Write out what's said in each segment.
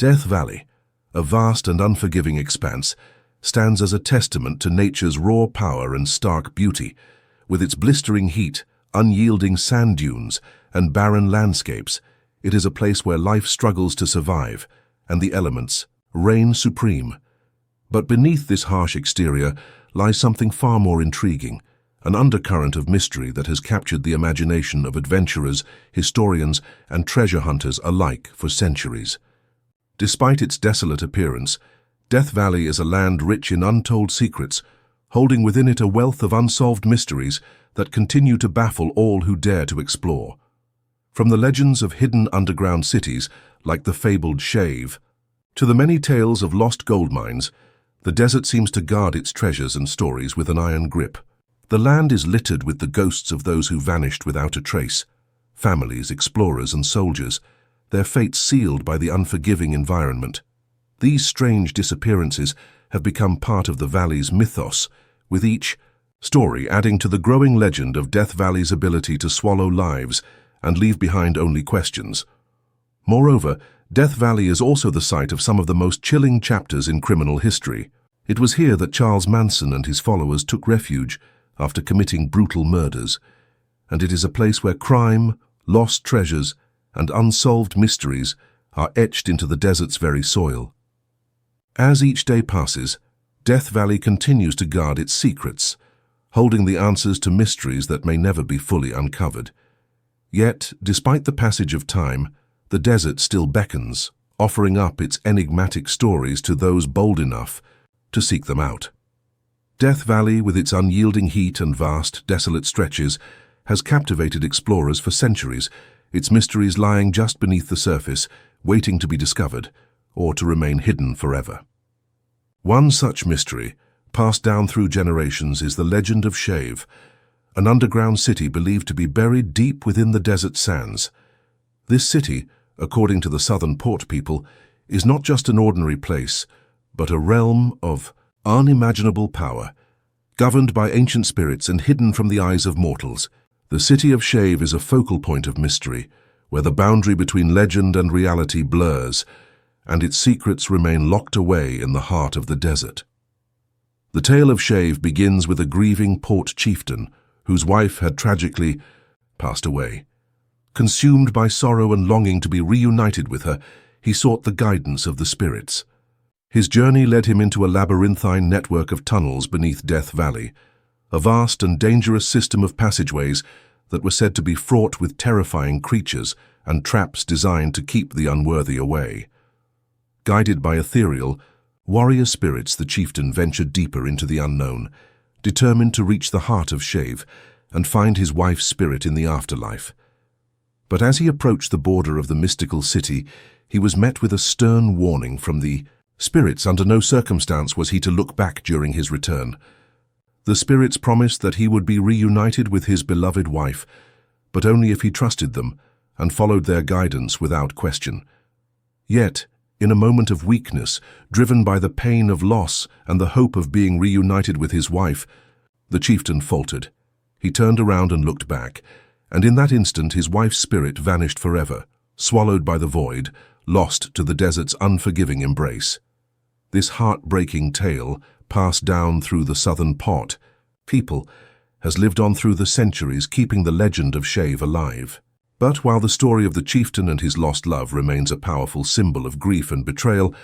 Death Valley, a vast and unforgiving expanse, stands as a testament to nature's raw power and stark beauty. With its blistering heat, unyielding sand dunes, and barren landscapes, it is a place where life struggles to survive, and the elements reign supreme. But beneath this harsh exterior lies something far more intriguing, an undercurrent of mystery that has captured the imagination of adventurers, historians, and treasure hunters alike for centuries. Despite its desolate appearance, Death Valley is a land rich in untold secrets, holding within it a wealth of unsolved mysteries that continue to baffle all who dare to explore. From the legends of hidden underground cities, like the fabled Shave, to the many tales of lost gold mines, the desert seems to guard its treasures and stories with an iron grip. The land is littered with the ghosts of those who vanished without a trace, families, explorers, and soldiers, their fates sealed by the unforgiving environment. These strange disappearances have become part of the valley's mythos, with each story adding to the growing legend of Death Valley's ability to swallow lives and leave behind only questions. Moreover, Death Valley is also the site of some of the most chilling chapters in criminal history. It was here that Charles Manson and his followers took refuge after committing brutal murders, and it is a place where crime, lost treasures, and unsolved mysteries are etched into the desert's very soil. As each day passes, Death Valley continues to guard its secrets, holding the answers to mysteries that may never be fully uncovered. Yet, despite the passage of time, the desert still beckons, offering up its enigmatic stories to those bold enough to seek them out. Death Valley, with its unyielding heat and vast, desolate stretches, has captivated explorers for centuries, its mysteries lying just beneath the surface, waiting to be discovered, or to remain hidden forever. One such mystery, passed down through generations, is the legend of Shave, an underground city believed to be buried deep within the desert sands. This city, according to the southern port people, is not just an ordinary place, but a realm of unimaginable power, governed by ancient spirits and hidden from the eyes of mortals. The city of Shave is a focal point of mystery, where the boundary between legend and reality blurs, and its secrets remain locked away in the heart of the desert. The tale of Shave begins with a grieving port chieftain whose wife had tragically passed away. Consumed by sorrow and longing to be reunited with her, he sought the guidance of the spirits. His journey led him into a labyrinthine network of tunnels beneath Death Valley, a vast and dangerous system of passageways that were said to be fraught with terrifying creatures and traps designed to keep the unworthy away. Guided by ethereal, warrior spirits, the chieftain ventured deeper into the unknown, determined to reach the heart of Shave and find his wife's spirit in the afterlife. But as he approached the border of the mystical city, he was met with a stern warning from the spirits. Under no circumstance was he to look back during his return. The spirits promised that he would be reunited with his beloved wife, but only if he trusted them and followed their guidance without question. Yet, in a moment of weakness, driven by the pain of loss and the hope of being reunited with his wife, the chieftain faltered. He turned around and looked back, and in that instant his wife's spirit vanished forever, swallowed by the void, lost to the desert's unforgiving embrace. This heartbreaking tale, passed down through the southern pot people, has lived on through the centuries, keeping the legend of Shave alive. But while the story of the chieftain and his lost love remains a powerful symbol of grief and betrayal,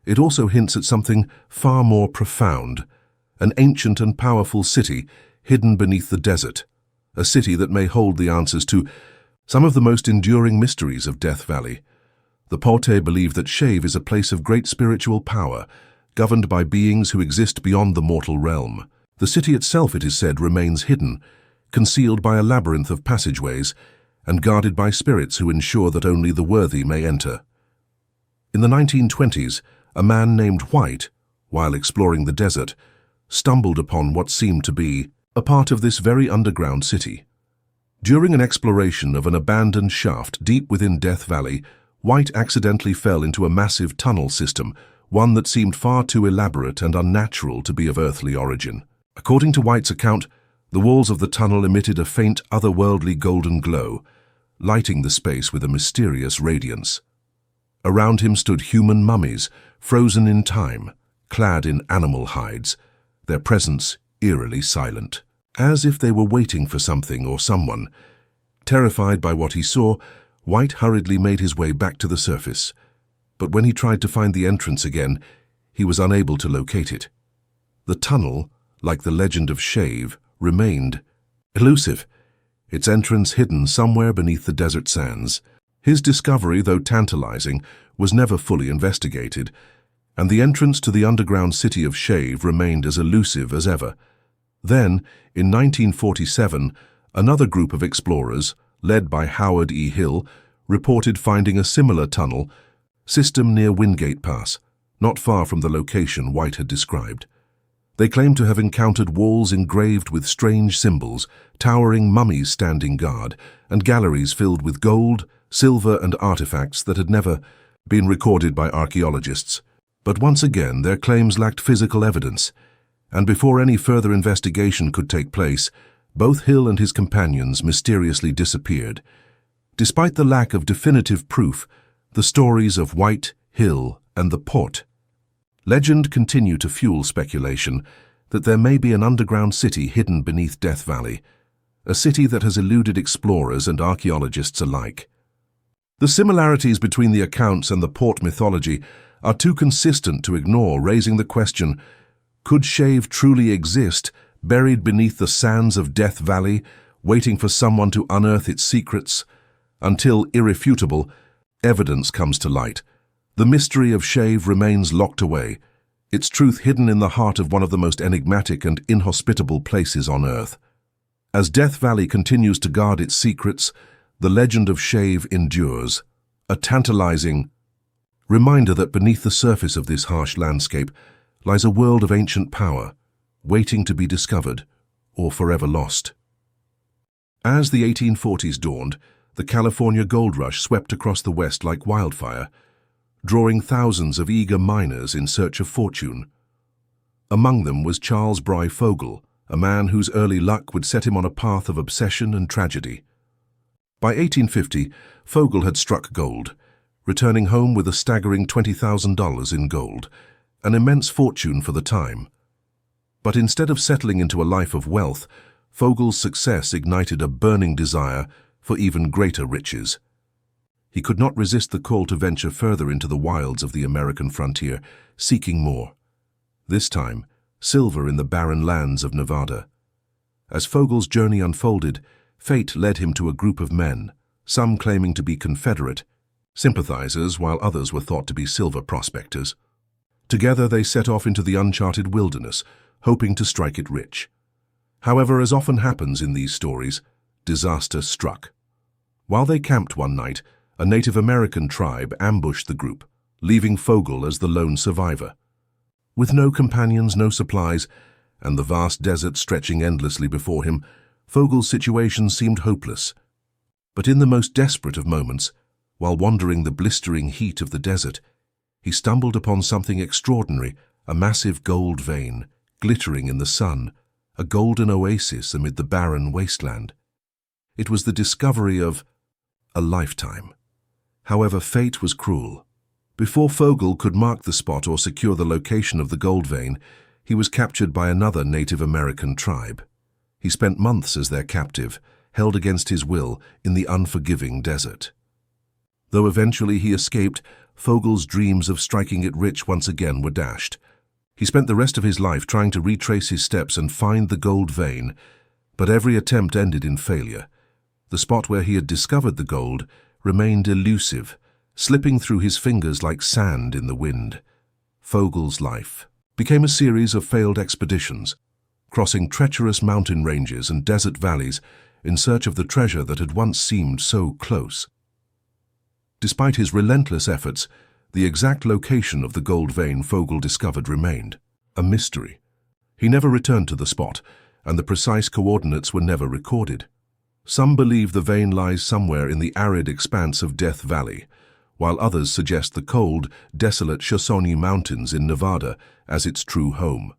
it also hints at something far more profound, an ancient and powerful city hidden beneath the desert, a city that may hold the answers to some of the most enduring mysteries of Death Valley. The Porte believe that Shave is a place of great spiritual power, governed by beings who exist beyond the mortal realm. The city itself, it is said, remains hidden, concealed by a labyrinth of passageways, and guarded by spirits who ensure that only the worthy may enter. In the 1920s, a man named White, while exploring the desert, stumbled upon what seemed to be a part of this very underground city. During an exploration of an abandoned shaft deep within Death Valley, White accidentally fell into a massive tunnel system, one that seemed far too elaborate and unnatural to be of earthly origin. According to White's account, the walls of the tunnel emitted a faint, otherworldly golden glow, lighting the space with a mysterious radiance. Around him stood human mummies, frozen in time, clad in animal hides, their presence eerily silent, as if they were waiting for something or someone. Terrified by what he saw, White hurriedly made his way back to the surface. But when he tried to find the entrance again, he was unable to locate it. The tunnel, like the legend of Shave, remained elusive, its entrance hidden somewhere beneath the desert sands. His discovery, though tantalizing, was never fully investigated, and the entrance to the underground city of Shave remained as elusive as ever. Then, in 1947, another group of explorers, led by Howard E. Hill, reported finding a similar tunnel system near Wingate Pass, not far from the location White had described. They claimed to have encountered walls engraved with strange symbols, towering mummies standing guard, and galleries filled with gold, silver, and artifacts that had never been recorded by archaeologists. But once again, their claims lacked physical evidence, and before any further investigation could take place, both Hill and his companions mysteriously disappeared. Despite the lack of definitive proof, the stories of White, Hill, and the Port legend continue to fuel speculation that there may be an underground city hidden beneath Death Valley, a city that has eluded explorers and archaeologists alike. The similarities between the accounts and the Port mythology are too consistent to ignore, raising the question, could Shave truly exist, buried beneath the sands of Death Valley, waiting for someone to unearth its secrets? Until irrefutable evidence comes to light, the mystery of Shave remains locked away, its truth hidden in the heart of one of the most enigmatic and inhospitable places on Earth. As Death Valley continues to guard its secrets, the legend of Shave endures, a tantalizing reminder that beneath the surface of this harsh landscape lies a world of ancient power, waiting to be discovered or forever lost. As the 1840s dawned, the California gold rush swept across the West like wildfire, drawing thousands of eager miners in search of fortune. Among them was Charles Bry Fogle, a man whose early luck would set him on a path of obsession and tragedy. By 1850, Fogle had struck gold, returning home with a staggering $20,000 in gold, an immense fortune for the time. But instead of settling into a life of wealth, Fogle's success ignited a burning desire for even greater riches. He could not resist the call to venture further into the wilds of the American frontier, seeking more. This time, silver in the barren lands of Nevada. As Fogle's journey unfolded, fate led him to a group of men, some claiming to be Confederate sympathizers, while others were thought to be silver prospectors. Together they set off into the uncharted wilderness, hoping to strike it rich. However, as often happens in these stories, disaster struck. While they camped one night, a Native American tribe ambushed the group, leaving Fogle as the lone survivor. With no companions, no supplies, and the vast desert stretching endlessly before him, Fogle's situation seemed hopeless. But in the most desperate of moments, while wandering the blistering heat of the desert, he stumbled upon something extraordinary, a massive gold vein, glittering in the sun, a golden oasis amid the barren wasteland. It was the discovery of a lifetime. However, fate was cruel. Before Fogle could mark the spot or secure the location of the gold vein, he was captured by another Native American tribe. He spent months as their captive, held against his will in the unforgiving desert. Though eventually he escaped, Fogle's dreams of striking it rich once again were dashed. He spent the rest of his life trying to retrace his steps and find the gold vein, but every attempt ended in failure. The spot where he had discovered the gold remained elusive, slipping through his fingers like sand in the wind. Fogle's life became a series of failed expeditions, crossing treacherous mountain ranges and desert valleys in search of the treasure that had once seemed so close. Despite his relentless efforts, the exact location of the gold vein Fogle discovered remained a mystery. He never returned to the spot, and the precise coordinates were never recorded. Some believe the vein lies somewhere in the arid expanse of Death Valley, while others suggest the cold, desolate Shoshone Mountains in Nevada as its true home.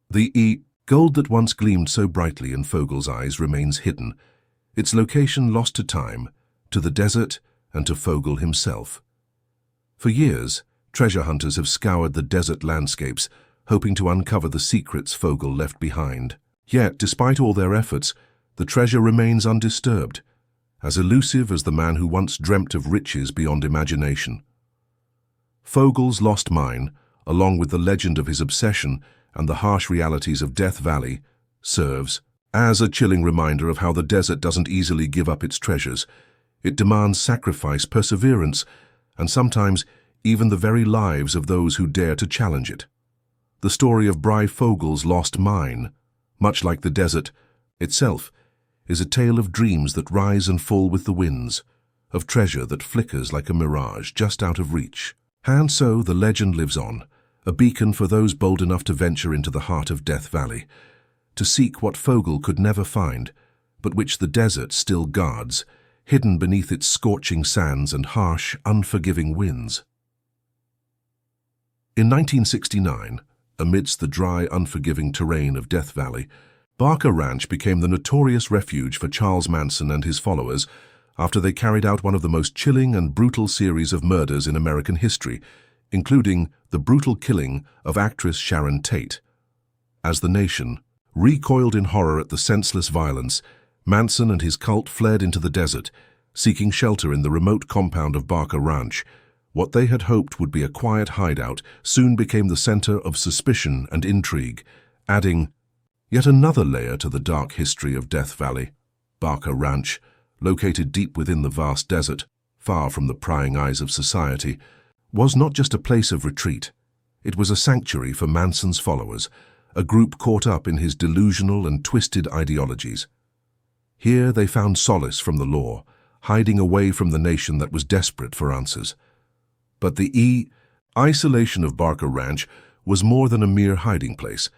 The gold that once gleamed so brightly in Fogle's eyes remains hidden, its location lost to time, to the desert, and to Fogle himself. For years, treasure hunters have scoured the desert landscapes, hoping to uncover the secrets Fogel left behind. Yet, despite all their efforts, the treasure remains undisturbed, as elusive as the man who once dreamt of riches beyond imagination. Fogel's lost mine, along with the legend of his obsession and the harsh realities of Death Valley, serves as a chilling reminder of how the desert doesn't easily give up its treasures. It demands sacrifice, perseverance, and sometimes even the very lives of those who dare to challenge it. The story of Bry Fogel's lost mine, much like the desert itself, is a tale of dreams that rise and fall with the winds, of treasure that flickers like a mirage just out of reach. And so the legend lives on, a beacon for those bold enough to venture into the heart of Death Valley, to seek what Fogel could never find, but which the desert still guards, hidden beneath its scorching sands and harsh, unforgiving winds. In 1969, amidst the dry, unforgiving terrain of Death Valley, Barker Ranch became the notorious refuge for Charles Manson and his followers after they carried out one of the most chilling and brutal series of murders in American history, including the brutal killing of actress Sharon Tate. As the nation recoiled in horror at the senseless violence, Manson and his cult fled into the desert, seeking shelter in the remote compound of Barker Ranch. What they had hoped would be a quiet hideout soon became the center of suspicion and intrigue, adding yet another layer to the dark history of Death Valley. Barker Ranch, located deep within the vast desert, far from the prying eyes of society, was not just a place of retreat. It was a sanctuary for Manson's followers, a group caught up in his delusional and twisted ideologies. Here they found solace from the law, hiding away from the nation that was desperate for answers. But the isolation of Barker Ranch was more than a mere hiding place.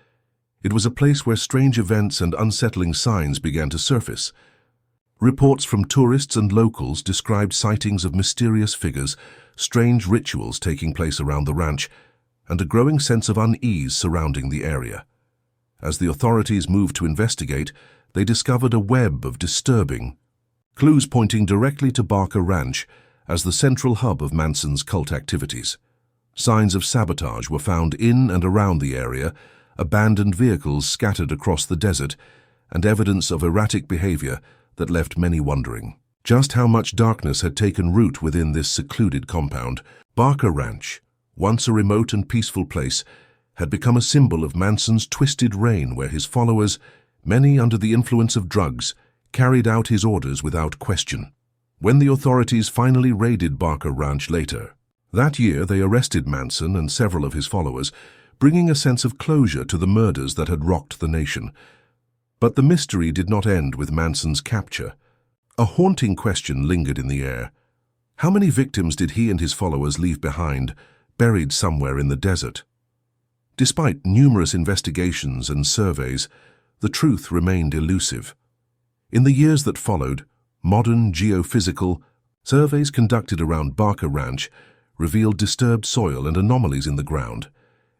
It was a place where strange events and unsettling signs began to surface. Reports from tourists and locals described sightings of mysterious figures, strange rituals taking place around the ranch, and a growing sense of unease surrounding the area. As the authorities moved to investigate, they discovered a web of disturbing clues pointing directly to Barker Ranch as the central hub of Manson's cult activities. Signs of sabotage were found in and around the area, abandoned vehicles scattered across the desert, and evidence of erratic behavior that left many wondering just how much darkness had taken root within this secluded compound. Barker Ranch, once a remote and peaceful place, had become a symbol of Manson's twisted reign where his followers, many under the influence of drugs, carried out his orders without question. When the authorities finally raided Barker Ranch later that year, they arrested Manson and several of his followers, bringing a sense of closure to the murders that had rocked the nation. But the mystery did not end with Manson's capture. A haunting question lingered in the air. How many victims did he and his followers leave behind, buried somewhere in the desert? Despite numerous investigations and surveys, the truth remained elusive. In the years that followed, modern geophysical surveys conducted around Barker Ranch revealed disturbed soil and anomalies in the ground,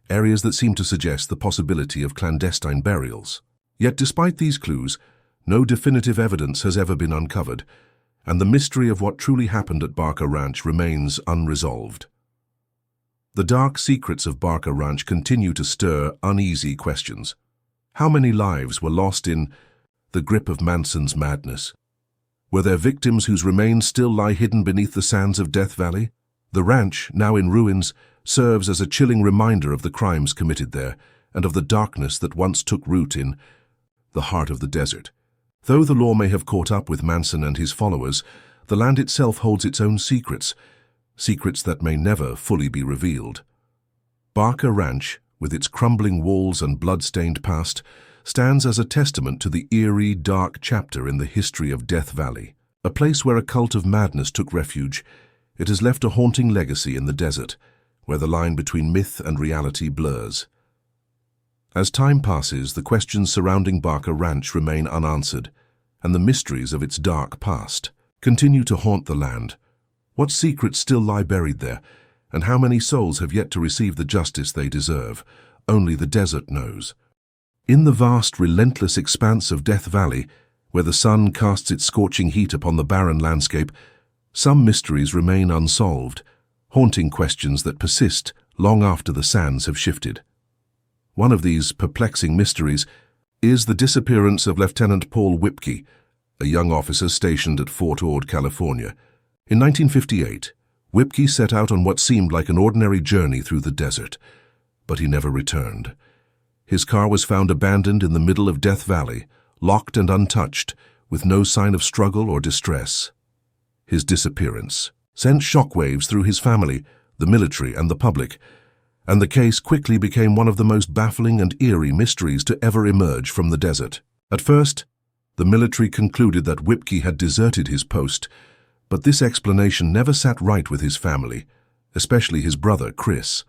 areas that seemed to suggest the possibility of clandestine burials. Yet despite these clues, no definitive evidence has ever been uncovered, and the mystery of what truly happened at Barker Ranch remains unresolved. The dark secrets of Barker Ranch continue to stir uneasy questions. How many lives were lost in the grip of Manson's madness? Were there victims whose remains still lie hidden beneath the sands of Death Valley? The ranch, now in ruins, serves as a chilling reminder of the crimes committed there and of the darkness that once took root in the heart of the desert. Though the law may have caught up with Manson and his followers, the land itself holds its own secrets, secrets that may never fully be revealed. Barker Ranch, with its crumbling walls and blood-stained past, stands as a testament to the eerie, dark chapter in the history of Death Valley. A place where a cult of madness took refuge, it has left a haunting legacy in the desert, where the line between myth and reality blurs. As time passes, the questions surrounding Barker Ranch remain unanswered, and the mysteries of its dark past continue to haunt the land. What secrets still lie buried there, and how many souls have yet to receive the justice they deserve? Only the desert knows. In the vast, relentless expanse of Death Valley, where the sun casts its scorching heat upon the barren landscape, some mysteries remain unsolved. haunting questions that persist long after the sands have shifted. One of these perplexing mysteries is the disappearance of Lieutenant Paul Whipkey, a young officer stationed at Fort Ord, California. In 1958, Whipkey set out on what seemed like an ordinary journey through the desert, but he never returned. His car was found abandoned in the middle of Death Valley, locked and untouched, with no sign of struggle or distress. His disappearance sent shockwaves through his family, the military, and the public, and the case quickly became one of the most baffling and eerie mysteries to ever emerge from the desert. At first, the military concluded that Whipkey had deserted his post, but this explanation never sat right with his family, especially his brother, Chris.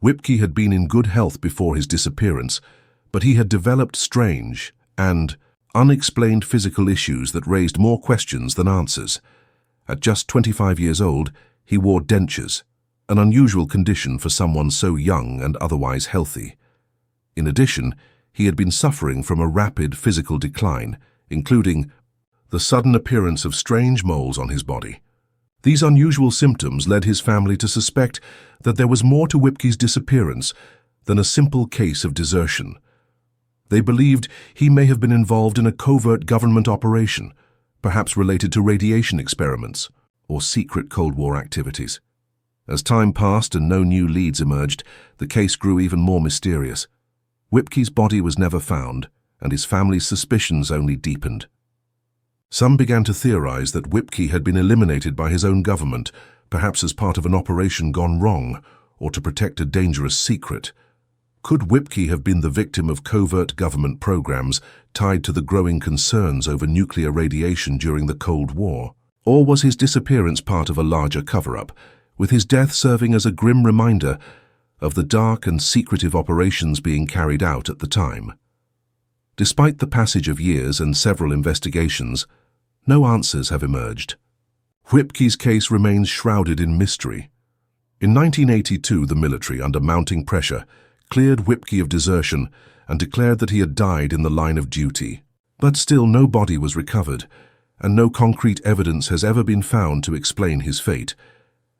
Whipkey had been in good health before his disappearance, but he had developed strange and unexplained physical issues that raised more questions than answers. At just 25 years old, he wore dentures, an unusual condition for someone so young and otherwise healthy. In addition, he had been suffering from a rapid physical decline, including the sudden appearance of strange moles on his body. These unusual symptoms led his family to suspect that there was more to Whipkey's disappearance than a simple case of desertion. They believed he may have been involved in a covert government operation, perhaps related to radiation experiments or secret Cold War activities. As time passed and no new leads emerged, the case grew even more mysterious. Whipkey's body was never found, and his family's suspicions only deepened. Some began to theorize that Whipkey had been eliminated by his own government, perhaps as part of an operation gone wrong, or to protect a dangerous secret. Could Whipkey have been the victim of covert government programs tied to the growing concerns over nuclear radiation during the Cold War? Or was his disappearance part of a larger cover-up, with his death serving as a grim reminder of the dark and secretive operations being carried out at the time? Despite the passage of years and several investigations, no answers have emerged. Whipkey's case remains shrouded in mystery. In 1982, the military, under mounting pressure, cleared Whipkey of desertion and declared that he had died in the line of duty. But still no body was recovered, and no concrete evidence has ever been found to explain his fate.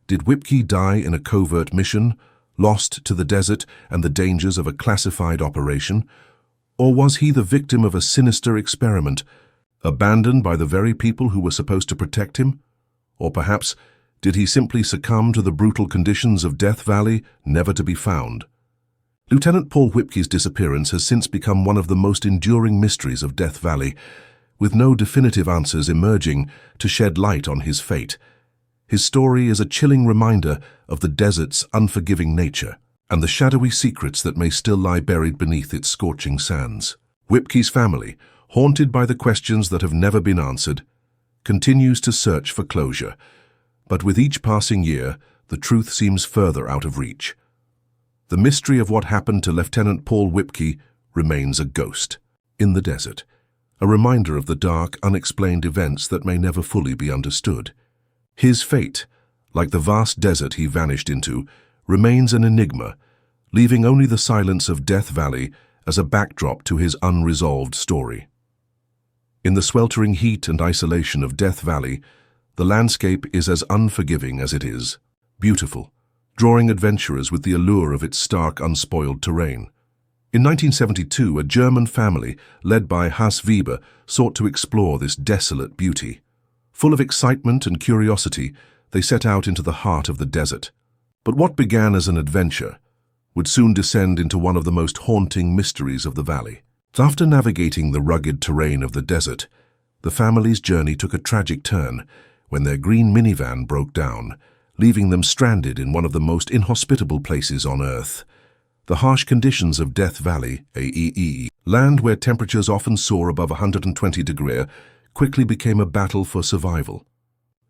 Did Whipkey die in a covert mission, lost to the desert and the dangers of a classified operation? Or was he the victim of a sinister experiment, abandoned by the very people who were supposed to protect him? Or perhaps, did he simply succumb to the brutal conditions of Death Valley, never to be found? Lieutenant Paul Whipkey's disappearance has since become one of the most enduring mysteries of Death Valley, with no definitive answers emerging to shed light on his fate. His story is a chilling reminder of the desert's unforgiving nature and the shadowy secrets that may still lie buried beneath its scorching sands. Whipkey's family, haunted by the questions that have never been answered, continues to search for closure, but with each passing year, the truth seems further out of reach. The mystery of what happened to Lieutenant Paul Whipkey remains a ghost in the desert, a reminder of the dark, unexplained events that may never fully be understood. His fate, like the vast desert he vanished into, remains an enigma, leaving only the silence of Death Valley as a backdrop to his unresolved story. In the sweltering heat and isolation of Death Valley, the landscape is as unforgiving as it is beautiful, drawing adventurers with the allure of its stark, unspoiled terrain. In 1972, a German family, led by Haas Weber, sought to explore this desolate beauty. Full of excitement and curiosity, they set out into the heart of the desert. But what began as an adventure would soon descend into one of the most haunting mysteries of the valley. After navigating the rugged terrain of the desert, the family's journey took a tragic turn when their green minivan broke down, leaving them stranded in one of the most inhospitable places on Earth. The harsh conditions of Death Valley, AEE, land where temperatures often soar above 120 degrees, quickly became a battle for survival.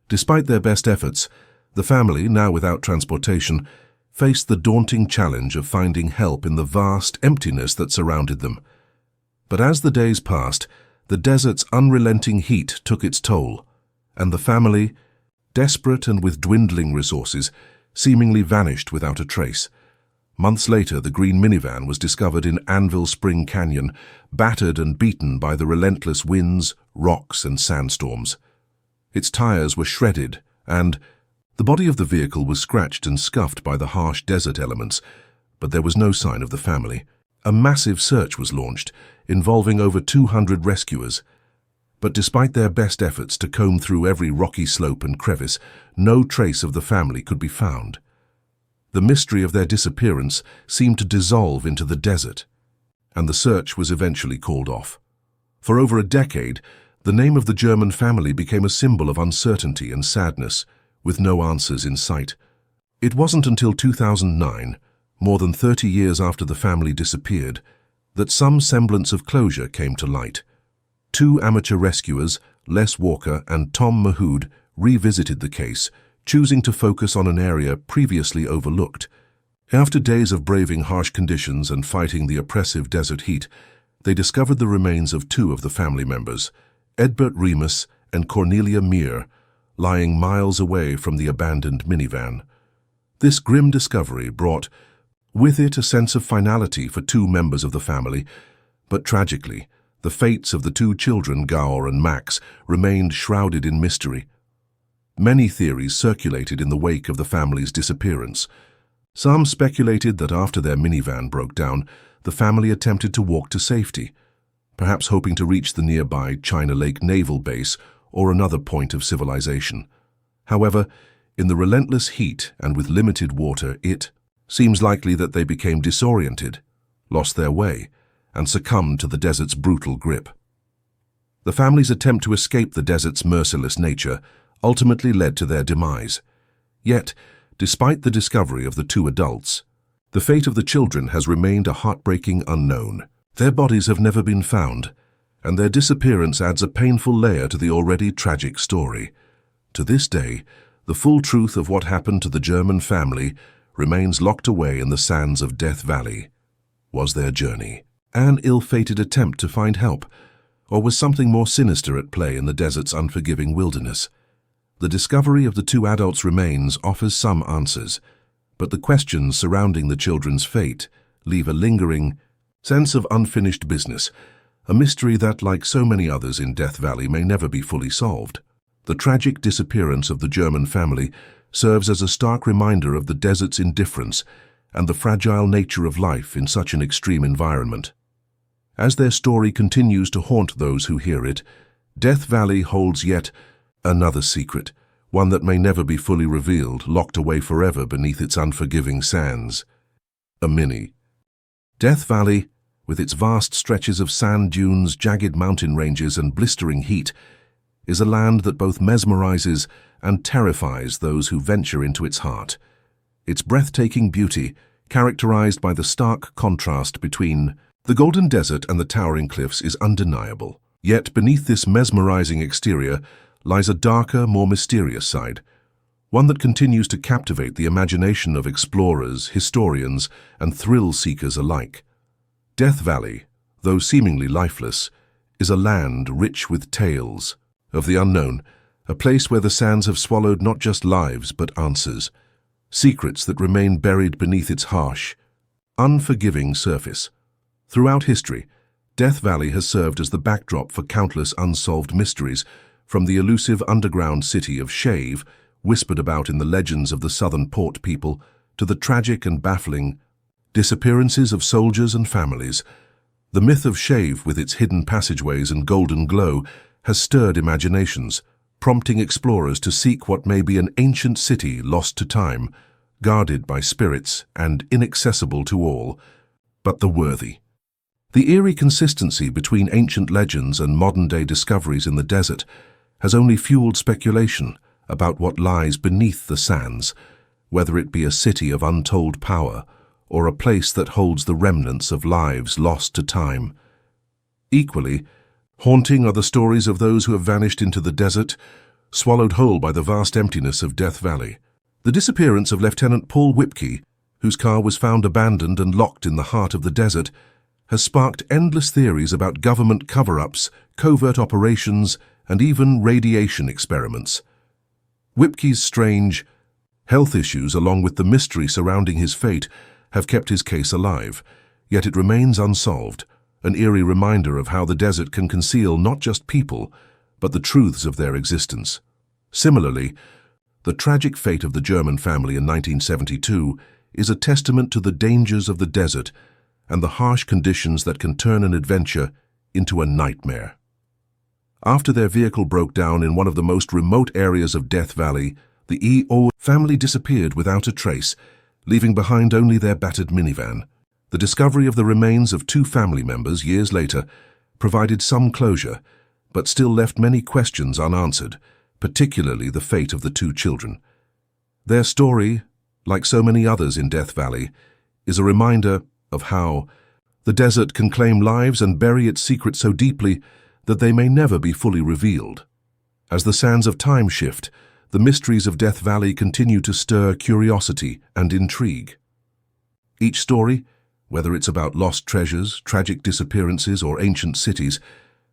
Despite their best efforts, the family, now without transportation, faced the daunting challenge of finding help in the vast emptiness that surrounded them. But as the days passed, the desert's unrelenting heat took its toll, and the family, desperate and with dwindling resources, seemingly vanished without a trace. Months later, the green minivan was discovered in Anvil Spring Canyon, battered and beaten by the relentless winds, rocks, and sandstorms. Its tires were shredded, and, The body of the vehicle was scratched and scuffed by the harsh desert elements, but there was no sign of the family. A massive search was launched, involving over 200 rescuers. But despite their best efforts to comb through every rocky slope and crevice, no trace of the family could be found. The mystery of their disappearance seemed to dissolve into the desert, and the search was eventually called off. For over a decade, the name of the German family became a symbol of uncertainty and sadness, with no answers in sight. It wasn't until 2009, more than 30 years after the family disappeared, that some semblance of closure came to light. Two amateur rescuers, Les Walker and Tom Mahood, revisited the case, choosing to focus on an area previously overlooked. After days of braving harsh conditions and fighting the oppressive desert heat, they discovered the remains of two of the family members, Edbert Remus and Cornelia Meir, lying miles away from the abandoned minivan. This grim discovery brought with it a sense of finality for two members of the family, but tragically, the fates of the two children, Gaur and Max, remained shrouded in mystery. Many theories circulated in the wake of the family's disappearance. Some speculated that after their minivan broke down, the family attempted to walk to safety, perhaps hoping to reach the nearby China Lake Naval Base or another point of civilization. However, in the relentless heat and with limited water, it seems likely that they became disoriented, lost their way, and succumbed to the desert's brutal grip. The family's attempt to escape the desert's merciless nature ultimately led to their demise. Yet, despite the discovery of the two adults, the fate of the children has remained a heartbreaking unknown. Their bodies have never been found, and their disappearance adds a painful layer to the already tragic story. To this day, the full truth of what happened to the German family remains locked away in the sands of Death Valley. Was their journey an ill-fated attempt to find help, or was something more sinister at play in the desert's unforgiving wilderness? The discovery of the two adults' remains offers some answers, but the questions surrounding the children's fate leave a lingering sense of unfinished business, a mystery that, like so many others in Death Valley, may never be fully solved. The tragic disappearance of the German family serves as a stark reminder of the desert's indifference and the fragile nature of life in such an extreme environment. As their story continues to haunt those who hear it, Death Valley holds yet another secret, one that may never be fully revealed, locked away forever beneath its unforgiving sands. A mini. Death Valley, with its vast stretches of sand dunes, jagged mountain ranges, and blistering heat, is a land that both mesmerizes and terrifies those who venture into its heart. Its breathtaking beauty, characterized by the stark contrast between the golden desert and the towering cliffs, is undeniable. Yet beneath this mesmerizing exterior lies a darker, more mysterious side, one that continues to captivate the imagination of explorers, historians, and thrill-seekers alike. Death Valley, though seemingly lifeless, is a land rich with tales of the unknown, a place where the sands have swallowed not just lives but answers, secrets that remain buried beneath its harsh, unforgiving surface. Throughout history, Death Valley has served as the backdrop for countless unsolved mysteries, from the elusive underground city of Shave, whispered about in the legends of the Southern Port people, to the tragic and baffling disappearances of soldiers and families. The myth of Shave, with its hidden passageways and golden glow, has stirred imaginations, prompting explorers to seek what may be an ancient city lost to time, guarded by spirits and inaccessible to all but the worthy. The eerie consistency between ancient legends and modern-day discoveries in the desert has only fueled speculation about what lies beneath the sands, whether it be a city of untold power or a place that holds the remnants of lives lost to time. Equally haunting are the stories of those who have vanished into the desert, swallowed whole by the vast emptiness of Death Valley. The disappearance of Lieutenant Paul Whipkey, whose car was found abandoned and locked in the heart of the desert, has sparked endless theories about government cover-ups, covert operations, and even radiation experiments. Whipkey's strange health issues, along with the mystery surrounding his fate, have kept his case alive, yet it remains unsolved, an eerie reminder of how the desert can conceal not just people, but the truths of their existence. Similarly, The tragic fate of the German family in 1972 is a testament to the dangers of the desert and the harsh conditions that can turn an adventure into a nightmare. After their vehicle broke down in one of the most remote areas of Death Valley, the elude family disappeared without a trace, leaving behind only their battered minivan. The discovery of the remains of two family members years later provided some closure, but still left many questions unanswered, particularly the fate of the two children. Their story, like so many others in Death Valley, is a reminder of how the desert can claim lives and bury its secrets so deeply that they may never be fully revealed. As the sands of time shift, the mysteries of Death Valley continue to stir curiosity and intrigue. Each story, whether it's about lost treasures, tragic disappearances, or ancient cities,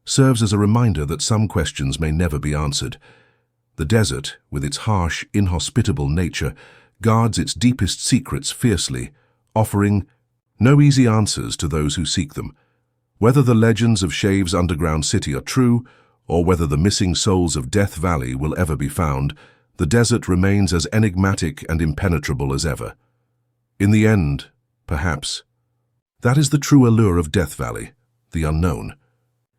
serves as a reminder that some questions may never be answered. The desert, with its harsh, inhospitable nature, guards its deepest secrets fiercely, offering no easy answers to those who seek them. Whether the legends of Shave's underground city are true, or whether the missing souls of Death Valley will ever be found, the desert remains as enigmatic and impenetrable as ever. In the end, perhaps, that is the true allure of Death Valley, the unknown.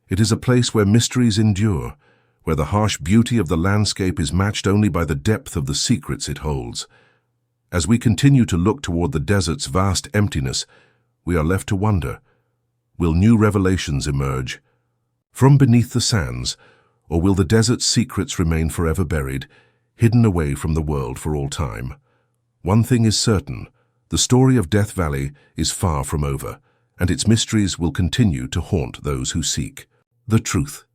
It is a place where mysteries endure, where the harsh beauty of the landscape is matched only by the depth of the secrets it holds. As we continue to look toward the desert's vast emptiness, we are left to wonder, will new revelations emerge from beneath the sands, or will the desert's secrets remain forever buried, hidden away from the world for all time? One thing is certain, the story of Death Valley is far from over, and its mysteries will continue to haunt those who seek the truth.